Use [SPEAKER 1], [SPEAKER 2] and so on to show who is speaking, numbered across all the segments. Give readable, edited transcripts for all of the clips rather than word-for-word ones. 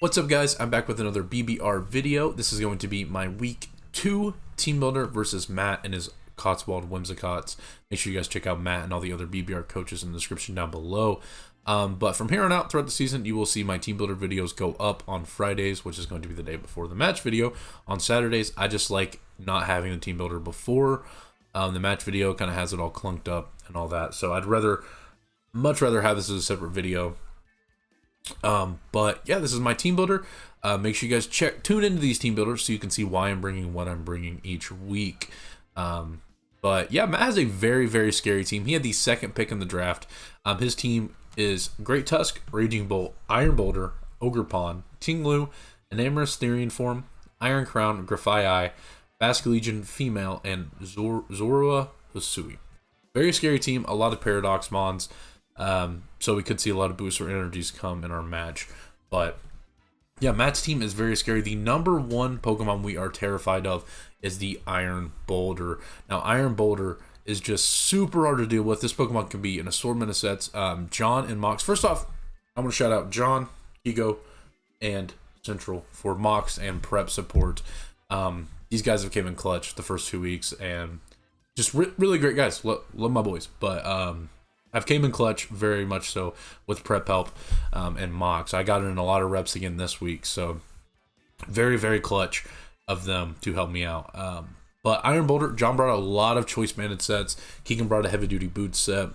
[SPEAKER 1] What's up, guys? I'm back with another BBR video. This is going to be my week 2 team builder versus Matt and his Cotswold Whimsicots. Make sure you guys check out Matt and all the other BBR coaches in the description down below. But from here on out throughout the season, you will see my team builder videos go up on Fridays, which is going to be the day before the match video. On Saturdays, I just like not having the team builder before the match video. Kind of has it all clunked up and all that. So I'd much rather have this as a separate video. But yeah, this is my team builder. Make sure you guys tune into these team builders so you can see why I'm bringing what I'm bringing each week. But yeah, Matt has a very, very scary team. He had the second pick in the draft. His team is Great Tusk, Raging Bolt, Iron Boulder, Ogre Pawn, Tinglu, Enamorous Therian Form, Iron Crown, Grafii, Basque Legion Female, and Zorua Hisui. Very scary team. A lot of Paradox Mons. So we could see a lot of booster energies come in our match. But yeah, Matt's team is very scary. The number one Pokemon we are terrified of is the Iron Boulder. Now, Iron Boulder is just super hard to deal with. This Pokemon can be an assortment of sets. John and Mox. First off, I'm going to shout out John, Higo, and Central for Mox and prep support. These guys have came in clutch the first 2 weeks and just really great guys. Love my boys. But I've came in clutch very much so with prep help and Mox. I got in a lot of reps again this week, so very, very clutch of them to help me out. But Iron Boulder, John brought a lot of choice banded sets. Keegan brought a heavy duty boot set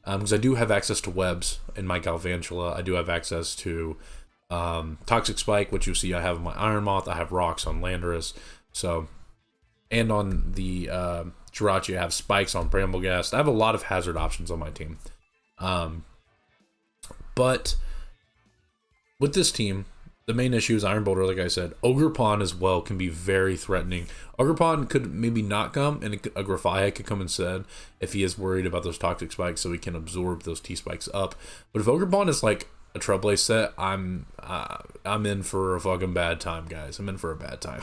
[SPEAKER 1] because I do have access to webs in my Galvantula. I do have access to Toxic Spike, which you see I have on my Iron Moth. I have rocks on Landorus. So, and on the Jirachi, I have spikes on Bramblegast. I have a lot of hazard options on my team. But with this team, the main issue is Iron Boulder, like I said. Ogre Pawn as well can be very threatening. Ogre Pawn could maybe not come, and a Grafia could come instead if he is worried about those Toxic Spikes so he can absorb those T-Spikes up. But if Ogre Pawn is like a Trailblaze set, I'm in for a fucking bad time, guys. I'm in for a bad time.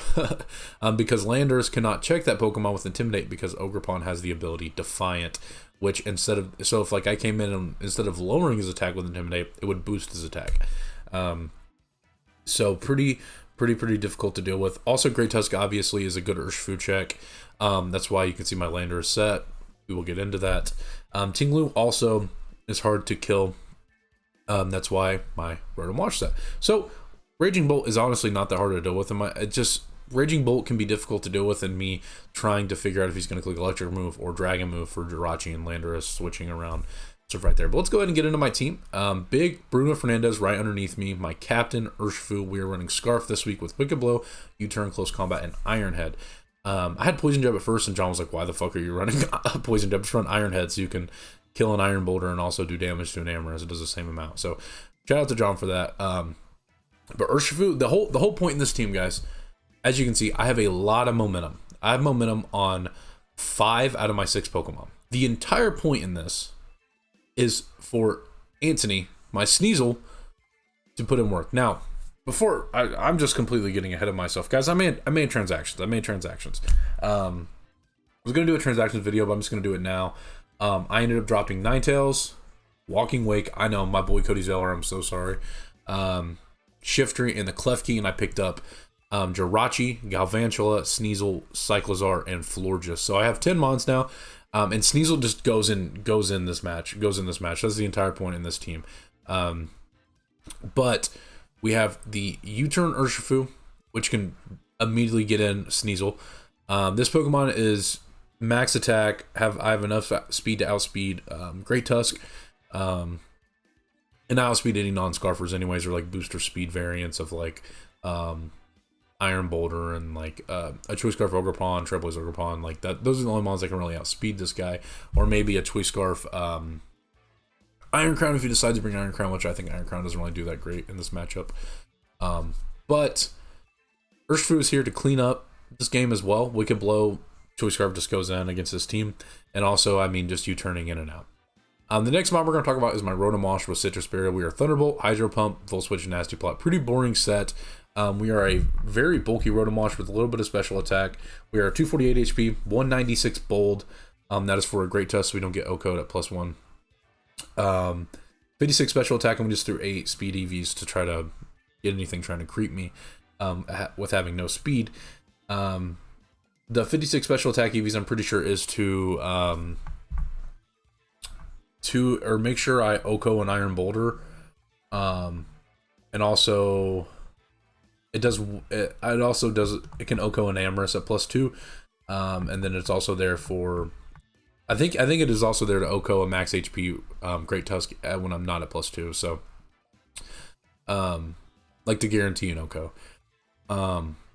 [SPEAKER 1] Because Landers cannot check that Pokemon with Intimidate because Ogre Pawn has the ability Defiant, which if like I came in and instead of lowering his attack with Intimidate, it would boost his attack. So pretty difficult to deal with. Also, Great Tusk obviously is a good Urshifu check. That's why you can see my Landers set. We will get into that. Tinglu also is hard to kill. That's why my Rotom Wash set. So Raging Bolt is honestly not that hard to deal with. Raging Bolt can be difficult to deal with in me trying to figure out if he's going to click Electric move or Dragon move for Jirachi and Landorus switching around. So right there. But let's go ahead and get into my team. Big Bruno Fernandez right underneath me. My captain, Urshifu. We are running Scarf this week with Wicked Blow, U-Turn, Close Combat, and Iron Head. I had Poison Jab at first, and John was like, why the fuck are you running Poison Jab? Just run Iron Head so you can kill an Iron Boulder and also do damage to an Amorous. It does the same amount. So shout out to John for that. But Urshifu, the whole point in this team, guys, as you can see, I have a lot of momentum. I have momentum on 5 out of my 6 Pokemon. The entire point in this is for Anthony, my Sneasel, to put in work. Now, before I'm just completely getting ahead of myself, guys. I made transactions. I was gonna do a transactions video, but I'm just gonna do it now. I ended up dropping Ninetales, Walking Wake. I know, my boy Cody Zeller. I'm so sorry. Shiftry and the Klefki, and I picked up Jirachi, Galvantula, Sneasel, Cyclizar, and Florges. So I have 10 mons now. And Sneasel just goes in this match. That's the entire point in this team. But we have the U-Turn Urshifu, which can immediately get in Sneasel. This Pokemon is max attack. I have enough speed to outspeed Great Tusk. And outspeed any non-Scarfers anyways, or like booster speed variants of like Iron Boulder and like a Choice Scarf Ogre Pawn, Trailblaze Ogre Pawn, like that. Those are the only ones that can really outspeed this guy. Or maybe a Choice Scarf Iron Crown if you decide to bring Iron Crown, which I think Iron Crown doesn't really do that great in this matchup. But Urshifu is here to clean up this game as well. Wicked Blow, Choice Scarf just goes in against this team. And also, I mean, just you turning in and out. The next mob we're going to talk about is my Rotom Wash with Citrus Berry. We are Thunderbolt, Hydro Pump, Full Switch, and Nasty Plot. Pretty boring set. We are a very bulky Rotom Wash with a little bit of special attack. We are 248 HP, 196 bold. That is for a Great Tusk, so we don't get O-Code at +1. 56 special attack, and we just threw 8 speed EVs to try to get anything trying to creep me with having no speed. The 56 special attack EVs, I'm pretty sure, is to make sure I OHKO an Iron Boulder, and also it can OHKO an Amorous at +2, and then it's also there for, I think it is also there to OHKO a max HP Great Tusk when I'm not at +2. So like to guarantee an OHKO.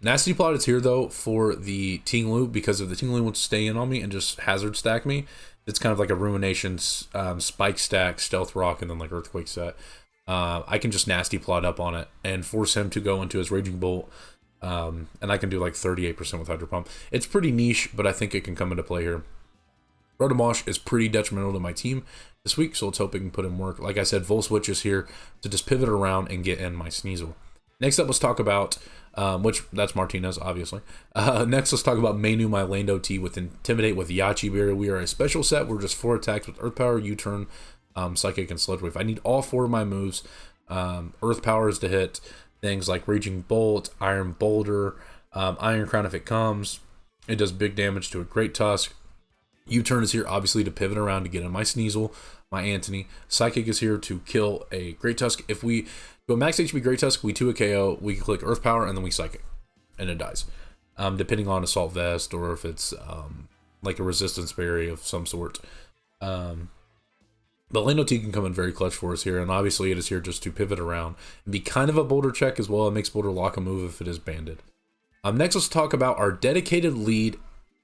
[SPEAKER 1] Nasty Plot is here though for the Ting Lu, because if the Ting Lu wants to stay in on me and just hazard stack me, it's kind of like a Ruination spike stack, stealth rock, and then like earthquake set. I can just Nasty Plot up on it and force him to go into his Raging Bolt, and I can do like 38% with Hydro Pump. It's pretty niche, but I think it can come into play here. Rotomosh is pretty detrimental to my team this week, so let's hope it can put in work. Like I said, Vol Switch is here to just pivot around and get in my Sneasel. Next up, let's talk about, which that's Martinez, obviously. Next, let's talk about Mainu, my Lando T with Intimidate with Yachi Berry. We are a special set. We're just 4 attacks with Earth Power, U-Turn, Psychic, and Sludge Wave. I need all 4 of my moves. Earth Power is to hit things like Raging Bolt, Iron Boulder, Iron Crown if it comes. It does big damage to a Great Tusk. U-Turn is here, obviously, to pivot around to get in my Sneasel, my Antony. Psychic is here to kill a Great Tusk. If we go max HP Great Tusk, we 2 a KO, we click Earth Power, and then we Psychic, and it dies. Depending on Assault Vest, or if it's like a Resistance Berry of some sort. But Lando T can come in very clutch for us here, and obviously it is here just to pivot around and be kind of a Boulder check as well. It makes Boulder lock a move if it is banded. Next, let's talk about our dedicated lead,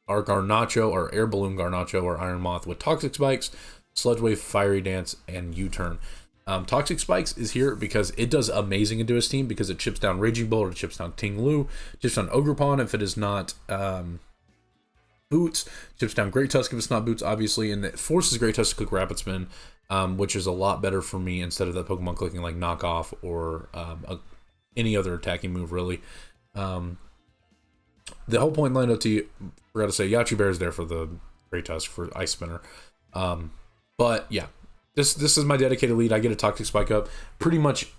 [SPEAKER 1] our Garnacho, our Air Balloon Garnacho, our Iron Moth with Toxic Spikes, Sludge Wave, Fiery Dance, and U-Turn. Toxic Spikes is here because it does amazing into his team, because it chips down Raging Bolt, it chips down Ting Lu, chips down Ogerpon if it is not Boots, chips down Great Tusk if it's not Boots, obviously, and it forces Great Tusk to click Rapid Spin, which is a lot better for me instead of that Pokemon clicking like Knock Off or any other attacking move, really. The whole point in Lando T, forgot to say, Yachi Bear is there for the Great Tusk for Ice Spinner. But yeah, this is my dedicated lead. I get a Toxic Spike up pretty much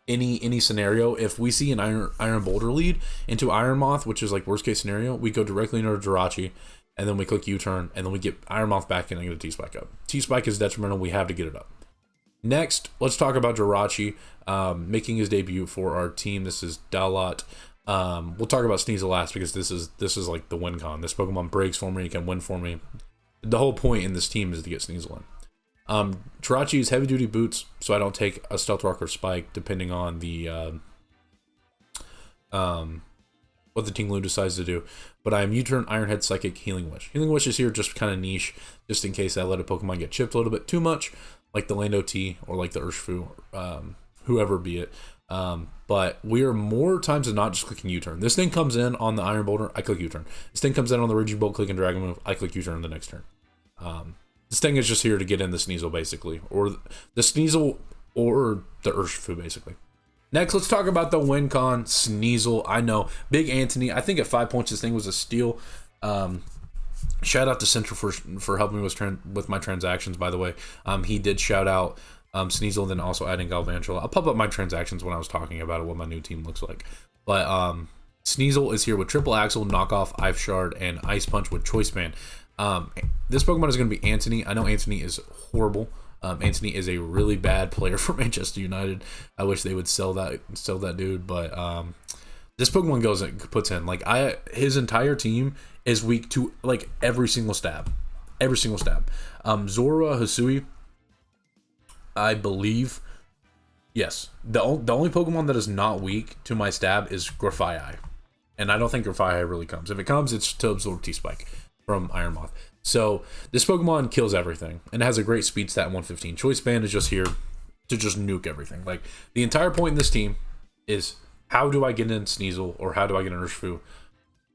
[SPEAKER 1] any scenario. If we see an Iron Boulder lead into Iron Moth, which is like worst case scenario, we go directly into Jirachi, and then we click U-Turn, and then we get Iron Moth back in and get a T-Spike up. T-Spike is detrimental. We have to get it up. Next, let's talk about Jirachi making his debut for our team. This is Dalat. We'll talk about Sneasel last, because this is like the win con. This Pokemon breaks for me, can win for me. The whole point in this team is to get Sneasel in. Jirachi is heavy duty boots, so I don't take a Stealth Rock or Spike depending on the what the Ting Lu decides to do. But I am U-Turn, Iron Head, Psychic, Healing Wish. Healing Wish is here just kind of niche, just in case I let a Pokemon get chipped a little bit too much, like the Lando T or like the Urshifu, whoever be it. But we are more times than not just clicking U-Turn. This thing comes in on the Iron Boulder, I click U-Turn. This thing comes in on the Raging Bolt, clicking Dragon Move, I click U-Turn the next turn. This thing is just here to get in the Sneasel, basically. Or the Sneasel or the Urshifu, basically. Next, let's talk about the win con, Sneasel. I know, Big Anthony, I think at 5 points this thing was a steal. Shout out to Central for helping me with my transactions, by the way. He did shout out Sneasel, then also adding Galvantula. I'll pop up my transactions when I was talking about it, what my new team looks like. But Sneasel is here with Triple Axle, Knockoff, Ice Shard, and Ice Punch with Choice Band. This Pokemon is going to be Antony. I know Antony is horrible. Antony is a really bad player for Manchester United. I wish they would sell that dude, but this Pokemon goes and puts in, like, his entire team is weak to like every single stab. Zora Hisui, I believe, yes. The only Pokemon that is not weak to my stab is Grafaiai, and I don't think Grafaiai really comes. If it comes, it's to absorb T-Spike from Iron Moth. So this Pokemon kills everything, and it has a great speed stat 115. Choice Band is just here to just nuke everything. Like, the entire point in this team is, how do I get in Sneasel, or how do I get an Urshifu?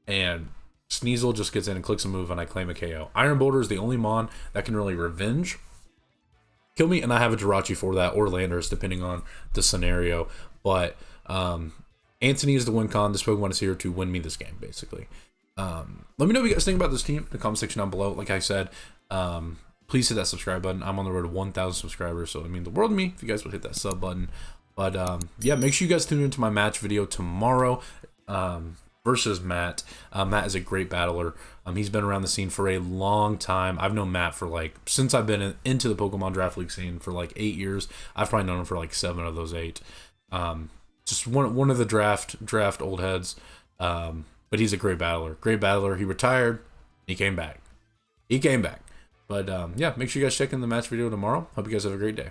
[SPEAKER 1] And Sneasel just gets in and clicks a move, and I claim a KO. Iron Boulder is the only Mon that can really revenge kill me, and I have a Jirachi for that, or Landers, depending on the scenario. But Antony is the win con. This Pokemon is here to win me this game, basically. Let me know what you guys think about this team in the comment section down below. Like I said, please hit that subscribe button. I'm on the road to 1,000 subscribers, so it means the world to me if you guys would hit that sub button. But yeah, make sure you guys tune into my match video tomorrow versus Matt. Matt is a great battler. He's been around the scene for a long time. I've known Matt for like, since I've been into the Pokemon Draft League scene for like 8 years. I've probably known him for like 7 of those 8. Just one of the draft old heads. But he's a great battler. Great battler. He retired. He came back. But yeah, make sure you guys check in the match video tomorrow. Hope you guys have a great day.